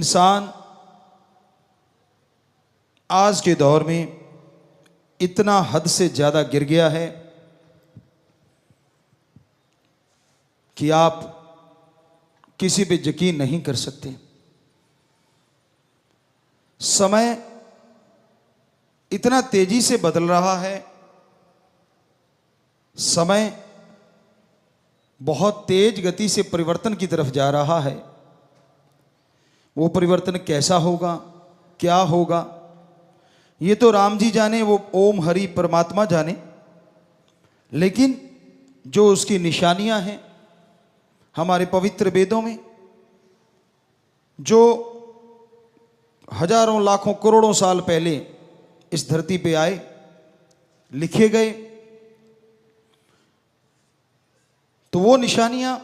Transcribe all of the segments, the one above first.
इंसान आज के दौर में इतना हद से ज़्यादा गिर गया है कि आप किसी पे यकीन नहीं कर सकते। समय इतना तेजी से बदल रहा है, समय बहुत तेज गति से परिवर्तन की तरफ जा रहा है। वो परिवर्तन कैसा होगा, क्या होगा, ये तो राम जी जाने, वो ओम हरि परमात्मा जाने। लेकिन जो उसकी निशानियां हैं हमारे पवित्र वेदों में, जो हजारों लाखों करोड़ों साल पहले इस धरती पे आए, लिखे गए, तो वो निशानियां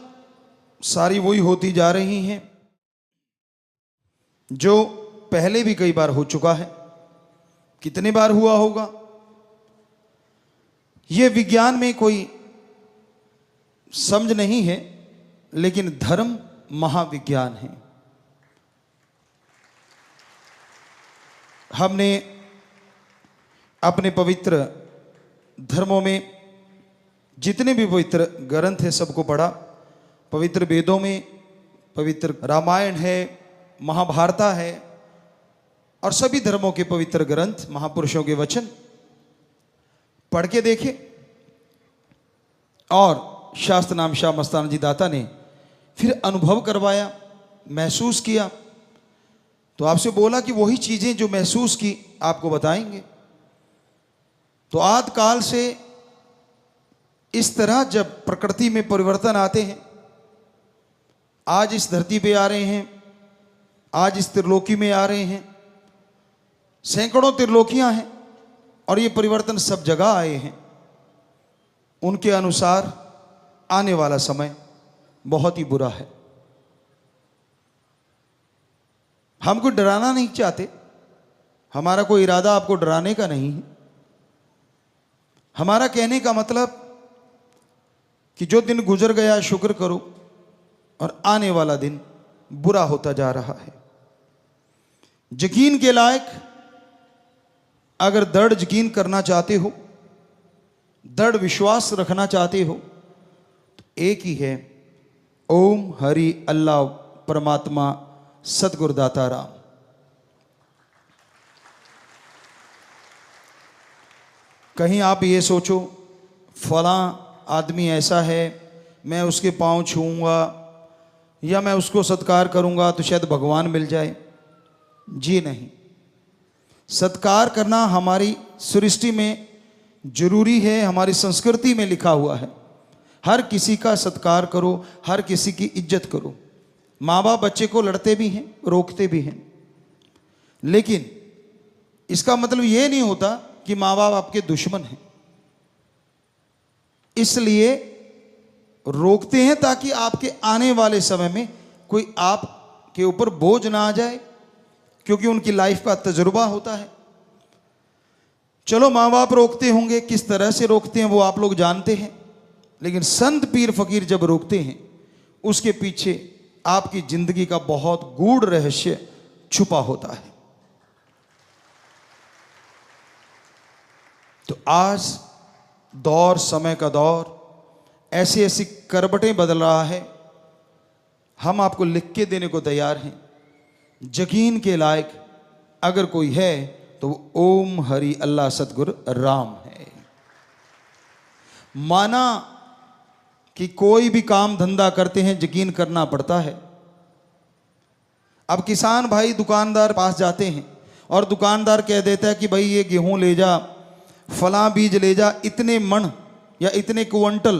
सारी वही होती जा रही हैं जो पहले भी कई बार हो चुका है। कितने बार हुआ होगा, ये विज्ञान में कोई समझ नहीं है, लेकिन धर्म महाविज्ञान है। हमने अपने पवित्र धर्मों में जितने भी पवित्र ग्रंथ हैं सबको पढ़ा। पवित्र वेदों में पवित्र रामायण है, महाभारत है, और सभी धर्मों के पवित्र ग्रंथ, महापुरुषों के वचन पढ़ के देखे। और शास्त्र नाम शाह मस्ताना जी दाता ने फिर अनुभव करवाया, महसूस किया। तो आपसे बोला कि वही चीजें जो महसूस की आपको बताएंगे। तो आदि काल से इस तरह जब प्रकृति में परिवर्तन आते हैं, आज इस धरती पे आ रहे हैं, आज इस त्रिलोकी में आ रहे हैं, सैकड़ों त्रिलोकियां हैं, और ये परिवर्तन सब जगह आए हैं। उनके अनुसार आने वाला समय बहुत ही बुरा है। हम कोई डराना नहीं चाहते, हमारा कोई इरादा आपको डराने का नहीं है। हमारा कहने का मतलब कि जो दिन गुजर गया शुक्र करो, और आने वाला दिन बुरा होता जा रहा है। यकीन के लायक अगर दृढ़ यकीन करना चाहते हो, दृढ़ विश्वास रखना चाहते हो, तो एक ही है, ओम हरि अल्लाह परमात्मा सतगुरु दाता राम। कहीं आप ये सोचो फलां आदमी ऐसा है, मैं उसके पांव छूऊंगा या मैं उसको सत्कार करूंगा तो शायद भगवान मिल जाए। जी नहीं, सत्कार करना हमारी सृष्टि में जरूरी है, हमारी संस्कृति में लिखा हुआ है। हर किसी का सत्कार करो, हर किसी की इज्जत करो। माँ बाप बच्चे को लड़ते भी हैं, रोकते भी हैं, लेकिन इसका मतलब ये नहीं होता कि माँ बाप आपके दुश्मन हैं। इसलिए रोकते हैं ताकि आपके आने वाले समय में कोई आपके ऊपर बोझ ना आ जाए, क्योंकि उनकी लाइफ का तजुर्बा होता है। चलो माँ बाप रोकते होंगे, किस तरह से रोकते हैं वो आप लोग जानते हैं, लेकिन संत पीर फकीर जब रोकते हैं उसके पीछे आपकी जिंदगी का बहुत गूढ़ रहस्य छुपा होता है। तो आज दौर, समय का दौर ऐसी ऐसी करवटें बदल रहा है, हम आपको लिख के देने को तैयार हैं। यकीन के लायक अगर कोई है तो वो ओम हरि अल्लाह सतगुरु राम है। माना कि कोई भी काम धंधा करते हैं यकीन करना पड़ता है। अब किसान भाई दुकानदार पास जाते हैं और दुकानदार कह देता है कि भाई ये गेहूं ले जा, फलां बीज ले जा, इतने मन या इतने क्विंटल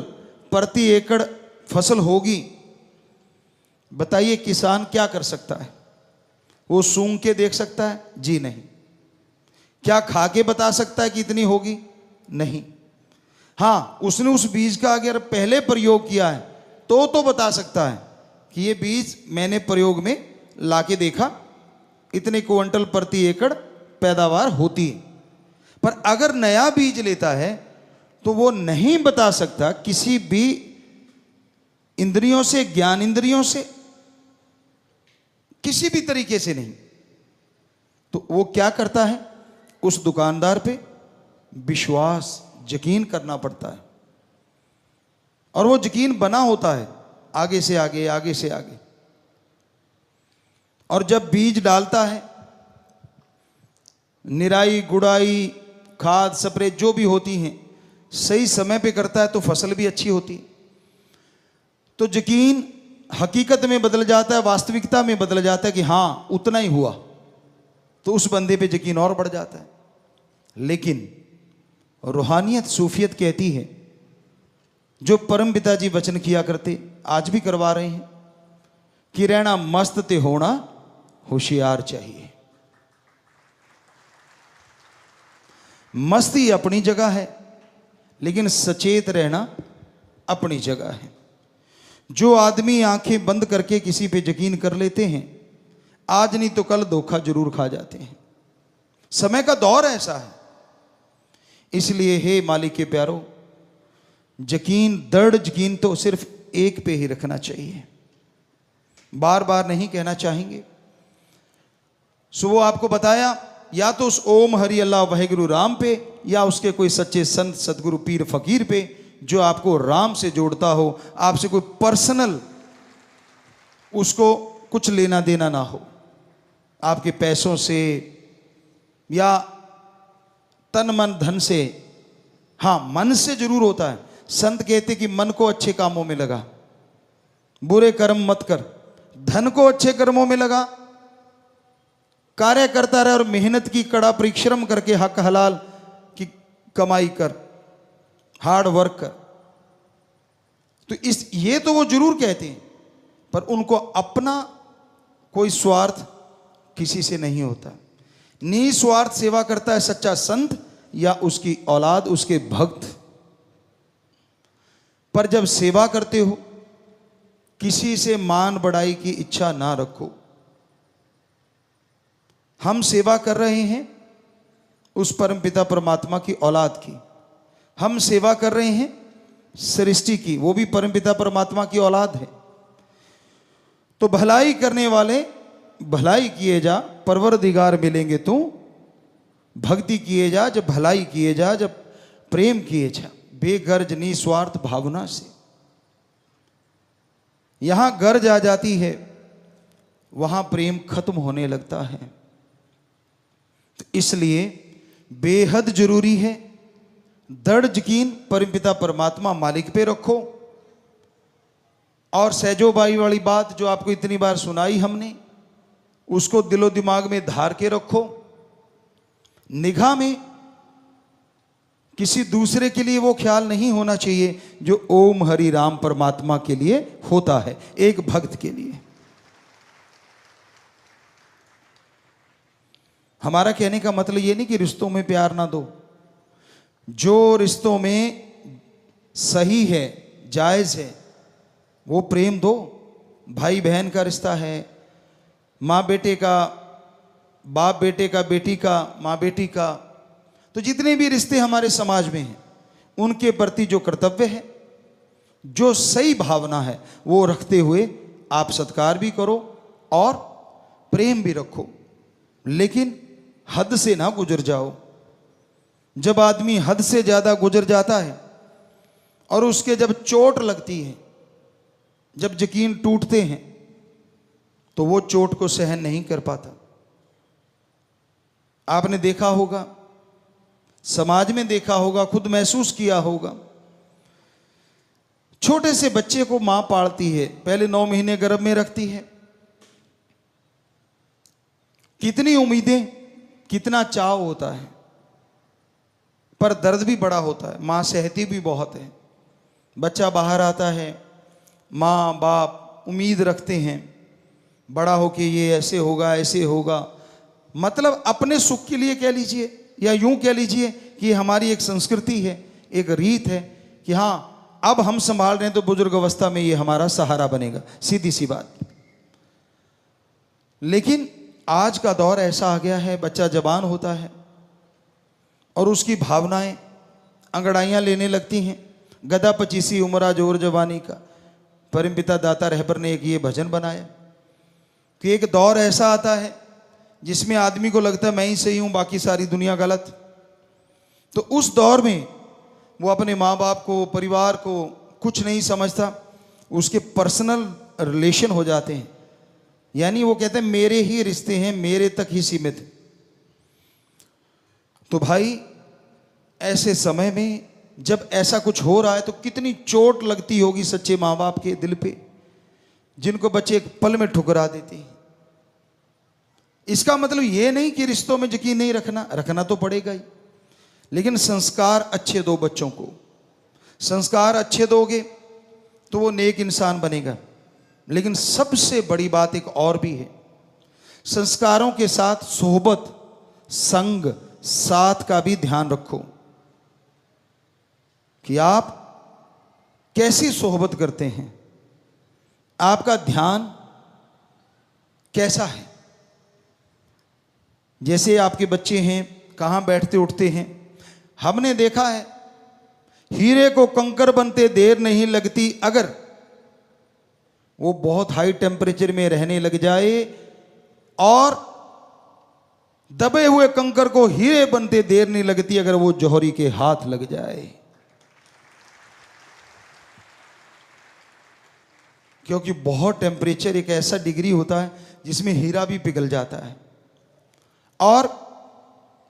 प्रति एकड़ फसल होगी। बताइए किसान क्या कर सकता है? वो सूंघ के देख सकता है? जी नहीं। क्या खा के बता सकता है कि इतनी होगी? नहीं। हाँ, उसने उस बीज का अगर पहले प्रयोग किया है तो बता सकता है कि ये बीज मैंने प्रयोग में लाके देखा, इतने क्विंटल प्रति एकड़ पैदावार होती है। पर अगर नया बीज लेता है तो वो नहीं बता सकता किसी भी इंद्रियों से, ज्ञान इंद्रियों से, किसी भी तरीके से नहीं। तो वो क्या करता है, उस दुकानदार पे विश्वास यकीन करना पड़ता है, और वो यकीन बना होता है आगे से आगे, आगे से आगे। और जब बीज डालता है, निराई गुड़ाई खाद स्प्रे जो भी होती हैं सही समय पे करता है तो फसल भी अच्छी होती है। तो यकीन हकीकत में बदल जाता है, वास्तविकता में बदल जाता है कि हाँ उतना ही हुआ, तो उस बंदे पे यकीन और बढ़ जाता है। लेकिन रूहानियत सूफियत कहती है, जो परम पिता जी वचन किया करते आज भी करवा रहे हैं, कि रहना मस्त ते होना होशियार चाहिए। मस्ती अपनी जगह है, लेकिन सचेत रहना अपनी जगह है। जो आदमी आंखें बंद करके किसी पे यकीन कर लेते हैं, आज नहीं तो कल धोखा जरूर खा जाते हैं। समय का दौर ऐसा है। इसलिए हे मालिक के प्यारो, यकीन, दृढ़ यकीन तो सिर्फ एक पे ही रखना चाहिए, बार बार नहीं कहना चाहेंगे। सो वो आपको बताया, या तो उस ओम हरि अल्लाह वाहिगुरु राम पे, या उसके कोई सच्चे संत सदगुरु पीर फकीर पे जो आपको राम से जोड़ता हो, आपसे कोई पर्सनल उसको कुछ लेना देना ना हो, आपके पैसों से या तन मन धन से। हाँ, मन से जरूर होता है। संत कहते कि मन को अच्छे कामों में लगा, बुरे कर्म मत कर, धन को अच्छे कर्मों में लगा, कार्य करता रहे और मेहनत की, कड़ा परिश्रम करके हक हलाल की कमाई कर, हार्ड वर्क कर। तो ये तो वो जरूर कहते हैं, पर उनको अपना कोई स्वार्थ किसी से नहीं होता। निस्वार्थ सेवा करता है सच्चा संत या उसकी औलाद, उसके भक्त। पर जब सेवा करते हो, किसी से मान बढ़ाई की इच्छा ना रखो। हम सेवा कर रहे हैं उस परमपिता परमात्मा की औलाद की, हम सेवा कर रहे हैं सृष्टि की, वो भी परमपिता परमात्मा की औलाद है। तो भलाई करने वाले भलाई किए जा, परवरदिगार मिलेंगे तू। भक्ति किए जा, जब भलाई किए जा, जब प्रेम किए जा, बेगर्ज निस्वार्थ भावना से। यहां गर्ज आ जाती है, वहां प्रेम खत्म होने लगता है। तो इसलिए बेहद जरूरी है दृढ़ यकीन परमपिता परमात्मा मालिक पे रखो। और सहजोबाई वाली बात जो आपको इतनी बार सुनाई हमने, उसको दिलो दिमाग में धार के रखो। निगाह में किसी दूसरे के लिए वो ख्याल नहीं होना चाहिए जो ओम हरि राम परमात्मा के लिए होता है, एक भक्त के लिए। हमारा कहने का मतलब ये नहीं कि रिश्तों में प्यार ना दो। जो रिश्तों में सही है, जायज है, वो प्रेम दो। भाई बहन का रिश्ता है, माँ बेटे का, बाप बेटे का, बेटी का, माँ बेटी का, तो जितने भी रिश्ते हमारे समाज में हैं, उनके प्रति जो कर्तव्य है, जो सही भावना है, वो रखते हुए आप सत्कार भी करो और प्रेम भी रखो। लेकिन हद से ना गुजर जाओ। जब आदमी हद से ज्यादा गुजर जाता है और उसके जब चोट लगती है, जब यकीन टूटते हैं, तो वो चोट को सहन नहीं कर पाता। आपने देखा होगा, समाज में देखा होगा, खुद महसूस किया होगा। छोटे से बच्चे को मां पालती है, पहले 9 महीने गर्भ में रखती है, कितनी उम्मीदें, कितना चाव होता है, पर दर्द भी बड़ा होता है। मां सहती भी बहुत है। बच्चा बाहर आता है, माँ बाप उम्मीद रखते हैं बड़ा हो कि ये ऐसे होगा, ऐसे होगा। मतलब अपने सुख के लिए कह लीजिए, या यूं कह लीजिए कि हमारी एक संस्कृति है, एक रीत है कि हाँ अब हम संभाल रहे हैं तो बुजुर्ग अवस्था में ये हमारा सहारा बनेगा, सीधी सी बात। लेकिन आज का दौर ऐसा आ गया है, बच्चा जवान होता है और उसकी भावनाएं अंगड़ाइयां लेने लगती हैं। गदा पचीसी उमरा जोर जवानी का, परमपिता दाता रहबर ने एक ये भजन बनाया। कि एक दौर ऐसा आता है जिसमें आदमी को लगता है मैं ही सही हूं, बाकी सारी दुनिया गलत। तो उस दौर में वो अपने माँ बाप को, परिवार को कुछ नहीं समझता, उसके पर्सनल रिलेशन हो जाते हैं। यानी वो कहते हैं मेरे ही रिश्ते हैं, मेरे तक ही सीमित है। तो भाई ऐसे समय में जब ऐसा कुछ हो रहा है तो कितनी चोट लगती होगी सच्चे माँ बाप के दिल पे, जिनको बच्चे एक पल में ठुकरा देते हैं। इसका मतलब ये नहीं कि रिश्तों में यकीन नहीं रखना, रखना तो पड़ेगा ही, लेकिन संस्कार अच्छे दो बच्चों को। संस्कार अच्छे दोगे तो वो नेक इंसान बनेगा। लेकिन सबसे बड़ी बात एक और भी है, संस्कारों के साथ सोहबत, संग, साथ का भी ध्यान रखो कि आप कैसी सोहबत करते हैं, आपका ध्यान कैसा है। जैसे आपके बच्चे हैं, कहाँ बैठते उठते हैं। हमने देखा है हीरे को कंकर बनते देर नहीं लगती, अगर वो बहुत हाई टेम्परेचर में रहने लग जाए, और दबे हुए कंकर को हीरे बनते देर नहीं लगती अगर वो जौहरी के हाथ लग जाए। क्योंकि बहुत टेम्परेचर एक ऐसा डिग्री होता है जिसमें हीरा भी पिघल जाता है, और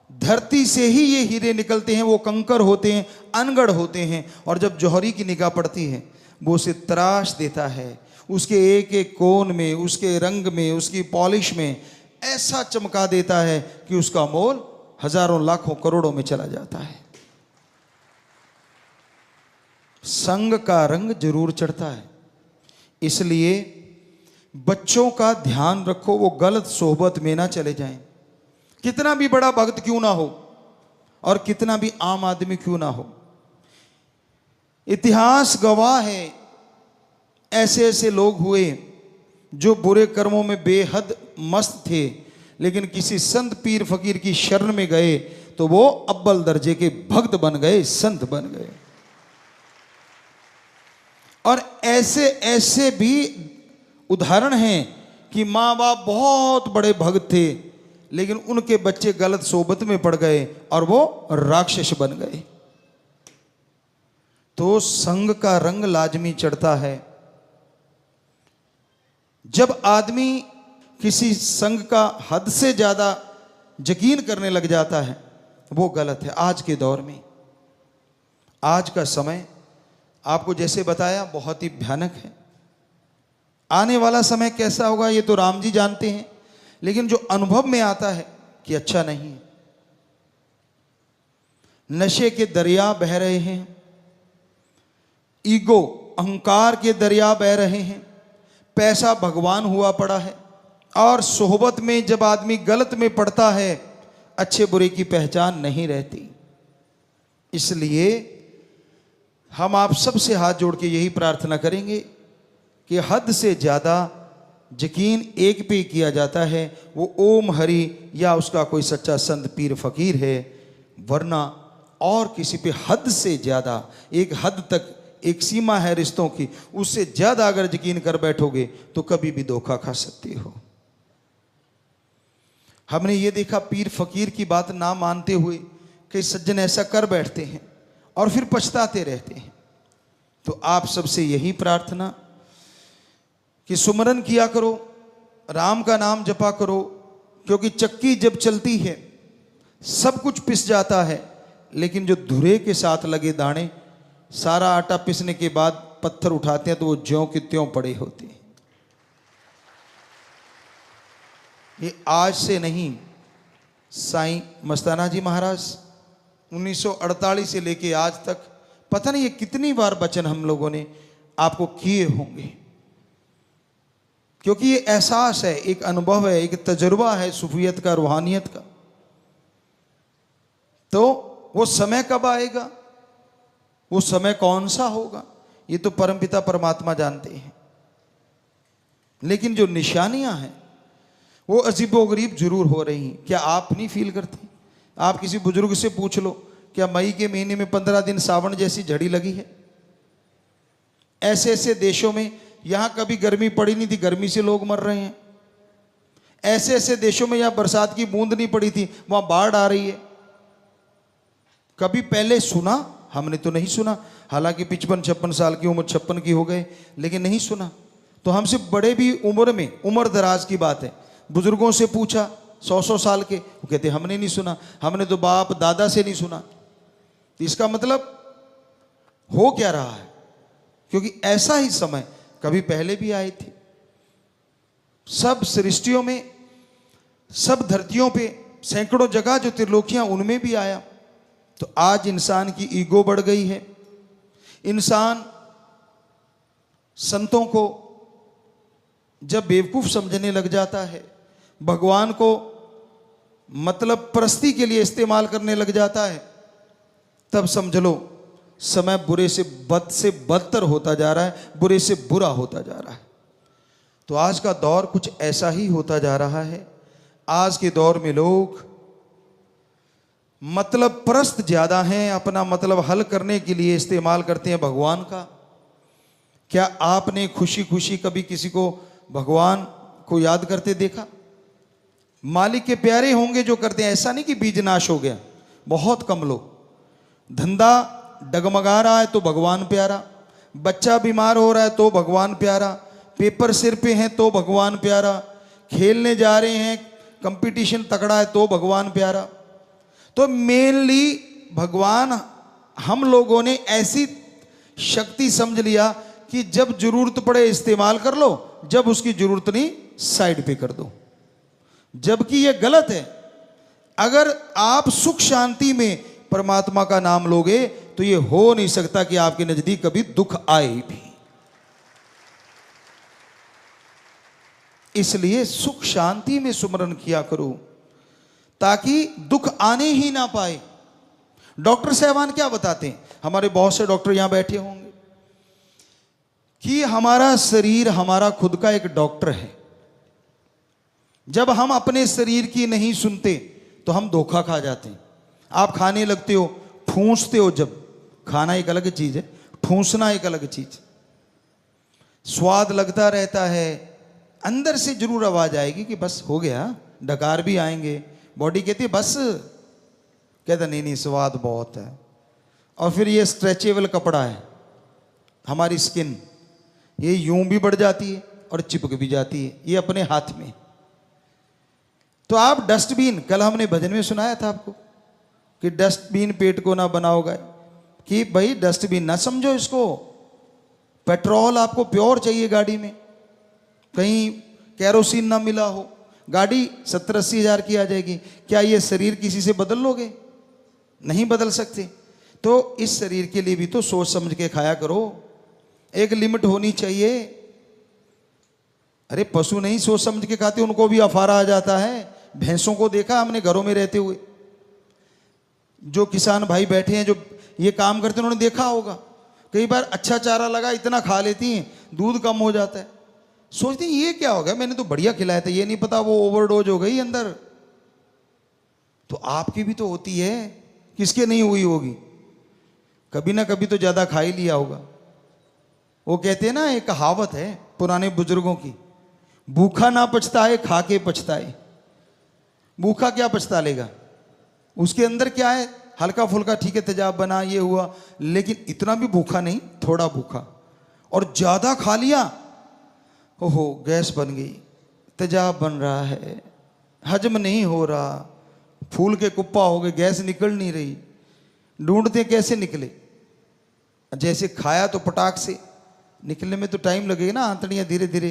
धरती से ही ये हीरे निकलते हैं, वो कंकर होते हैं, अनगढ़ होते हैं। और जब जौहरी की निगाह पड़ती है वो उसे तराश देता है, उसके एक एक कोण में, उसके रंग में, उसकी पॉलिश में ऐसा चमका देता है कि उसका मोल हजारों लाखों करोड़ों में चला जाता है। संग का रंग जरूर चढ़ता है। इसलिए बच्चों का ध्यान रखो, वो गलत सोहबत में ना चले जाएं। कितना भी बड़ा भक्त क्यों ना हो और कितना भी आम आदमी क्यों ना हो, इतिहास गवाह है ऐसे ऐसे लोग हुए जो बुरे कर्मों में बेहद मस्त थे, लेकिन किसी संत पीर फकीर की शरण में गए तो वो अव्वल दर्जे के भक्त बन गए, संत बन गए। और ऐसे ऐसे भी उदाहरण हैं कि माँ बाप बहुत बड़े भक्त थे, लेकिन उनके बच्चे गलत सोबत में पड़ गए और वो राक्षस बन गए। तो संग का रंग लाजमी चढ़ता है। जब आदमी किसी संग का हद से ज्यादा यकीन करने लग जाता है वो गलत है। आज के दौर में, आज का समय आपको जैसे बताया बहुत ही भयानक है। आने वाला समय कैसा होगा ये तो राम जी जानते हैं, लेकिन जो अनुभव में आता है कि अच्छा नहीं है। नशे के दरिया बह रहे हैं, ईगो, अहंकार के दरिया बह रहे हैं, पैसा भगवान हुआ पड़ा है, और सोहबत में जब आदमी गलत में पड़ता है अच्छे बुरे की पहचान नहीं रहती। इसलिए हम आप सबसे हाथ जोड़ के यही प्रार्थना करेंगे कि हद से ज़्यादा यकीन एक पे किया जाता है, वो ओम हरि या उसका कोई सच्चा संत पीर फकीर है, वरना और किसी पे हद से ज़्यादा, एक हद तक एक सीमा है रिश्तों की, उससे ज़्यादा अगर यकीन कर बैठोगे तो कभी भी धोखा खा सकते हो। हमने ये देखा पीर फकीर की बात ना मानते हुए कई सज्जन ऐसा कर बैठते हैं और फिर पछताते रहते हैं। तो आप सबसे यही प्रार्थना कि सुमरन किया करो, राम का नाम जपा करो, क्योंकि चक्की जब चलती है सब कुछ पिस जाता है, लेकिन जो धुरे के साथ लगे दाने, सारा आटा पिसने के बाद पत्थर उठाते हैं तो वो ज्यों के त्यों पड़े होते हैं। ये आज से नहीं, साईं मस्ताना जी महाराज 1948 से लेके आज तक पता नहीं ये कितनी बार वचन हम लोगों ने आपको किए होंगे, क्योंकि ये एहसास है, एक अनुभव है, एक तजुर्बा है सूफियत का, रूहानियत का। तो वो समय कब आएगा, वो समय कौन सा होगा, ये तो परमपिता परमात्मा जानते हैं। लेकिन जो निशानियां हैं वो अजीबोगरीब जरूर हो रही हैं। क्या आप नहीं फील करते? आप किसी बुजुर्ग से पूछ लो, क्या मई के महीने में 15 दिन सावन जैसी झड़ी लगी है? ऐसे ऐसे देशों में, यहां कभी गर्मी पड़ी नहीं थी, गर्मी से लोग मर रहे हैं। ऐसे ऐसे देशों में यहाँ बरसात की बूंद नहीं पड़ी थी, वहां बाढ़ आ रही है। कभी पहले सुना? हमने तो नहीं सुना। हालांकि 55-56 साल की उम्र, 56 की हो गए, लेकिन नहीं सुना। तो हमसे बड़े भी उम्र में, उम्र दराज की बात है, बुजुर्गों से पूछा 100-100 साल के, वो कहते हमने नहीं सुना, हमने तो बाप दादा से नहीं सुना। तो इसका मतलब हो क्या रहा है? क्योंकि ऐसा ही समय कभी पहले भी आए थे। सब सृष्टियों में, सब धरतियों पे, सैकड़ों जगह जो त्रिलोकियां, उनमें भी आया। तो आज इंसान की ईगो बढ़ गई है। इंसान संतों को जब बेवकूफ समझने लग जाता है, भगवान को मतलब परस्ती के लिए इस्तेमाल करने लग जाता है, तब समझ लो समय बुरे से बदतर होता जा रहा है, बुरे से बुरा होता जा रहा है। तो आज का दौर कुछ ऐसा ही होता जा रहा है। आज के दौर में लोग मतलब परस्त ज्यादा हैं, अपना मतलब हल करने के लिए इस्तेमाल करते हैं भगवान का। क्या आपने खुशी खुशी कभी किसी को भगवान को याद करते देखा? मालिक के प्यारे होंगे जो करते हैं, ऐसा नहीं कि बीज नाश हो गया। बहुत कम लोग। धंधा डगमगा रहा है तो भगवान प्यारा, बच्चा बीमार हो रहा है तो भगवान प्यारा, पेपर सिर पे हैं तो भगवान प्यारा, खेलने जा रहे हैं, कंपटीशन तकड़ा है तो भगवान प्यारा। तो मेनली भगवान हम लोगों ने ऐसी शक्ति समझ लिया कि जब जरूरत पड़े इस्तेमाल कर लो, जब उसकी जरूरत नहीं साइड पे कर दो। जबकि यह गलत है। अगर आप सुख शांति में परमात्मा का नाम लोगे तो यह हो नहीं सकता कि आपके नजदीक कभी दुख आए भी। इसलिए सुख शांति में सुमरन किया करो ताकि दुख आने ही ना पाए। डॉक्टर साहबान क्या बताते हैं, हमारे बहुत से डॉक्टर यहां बैठे होंगे, कि हमारा शरीर हमारा खुद का एक डॉक्टर है। जब हम अपने शरीर की नहीं सुनते तो हम धोखा खा जाते हैं। आप खाने लगते हो, ठूंसते हो, जब खाना एक अलग चीज है, ठूंसना एक अलग चीज। स्वाद लगता रहता है, अंदर से जरूर आवाज आएगी कि बस हो गया, डकार भी आएंगे, बॉडी कहती है बस, कहता नहीं नहीं स्वाद बहुत है। और फिर ये स्ट्रेचेबल कपड़ा है हमारी स्किन, ये यूं भी बढ़ जाती है और चिपक भी जाती है, ये अपने हाथ में। तो आप डस्टबिन, कल हमने भजन में सुनाया था आपको कि डस्टबिन पेट को ना बनाओगा, कि भाई डस्टबिन ना समझो इसको। पेट्रोल आपको प्योर चाहिए गाड़ी में, कहीं कैरोसिन ना मिला हो, गाड़ी 70-80 हज़ार की आ जाएगी। क्या ये शरीर किसी से बदल लोगे? नहीं बदल सकते। तो इस शरीर के लिए भी तो सोच समझ के खाया करो, एक लिमिट होनी चाहिए। अरे पशु नहीं सोच समझ के खाते, उनको भी अफारा आ जाता है। भैंसों को देखा हमने घरों में रहते हुए, जो किसान भाई बैठे हैं जो ये काम करते हैं, उन्होंने देखा होगा कई बार अच्छा चारा लगा, इतना खा लेती हैं, दूध कम हो जाता है। सोचती हैं ये क्या हो गया, मैंने तो बढ़िया खिलाया था, ये नहीं पता वो ओवरडोज हो गई अंदर। तो आपकी भी तो होती है, किसके नहीं हुई होगी? कभी ना कभी तो ज्यादा खा ही लिया होगा। वो कहते हैं ना, एक कहावत है पुराने बुजुर्गों की, भूखा ना पछताए खा के पछताए। भूखा क्या पछता लेगा, उसके अंदर क्या है, हल्का फुल्का ठीक है तेजाब बना, ये हुआ, लेकिन इतना भी भूखा नहीं, थोड़ा भूखा। और ज्यादा खा लिया, ओहो गैस बन गई, तेजाब बन रहा है, हजम नहीं हो रहा, फूल के कुप्पा हो गए, गैस निकल नहीं रही। ढूंढते कैसे निकले? जैसे खाया तो पटाख से, निकलने में तो टाइम लगेगा ना, आंतड़ियां धीरे धीरे।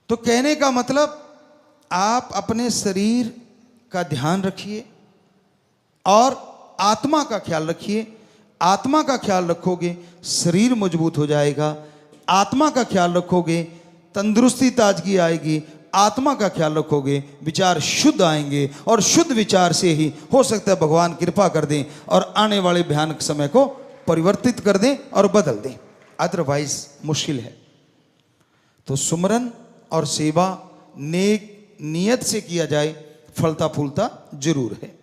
तो कहने का मतलब, आप अपने शरीर का ध्यान रखिए और आत्मा का ख्याल रखिए। आत्मा का ख्याल रखोगे शरीर मजबूत हो जाएगा, आत्मा का ख्याल रखोगे तंदुरुस्ती ताजगी आएगी, आत्मा का ख्याल रखोगे विचार शुद्ध आएंगे, और शुद्ध विचार से ही हो सकता है भगवान कृपा कर दें और आने वाले भयानक समय को परिवर्तित कर दें और बदल दें, अदरवाइज मुश्किल है। तो सुमरन और सेवा नेक नियत से किया जाए, फलता फूलता जरूर है।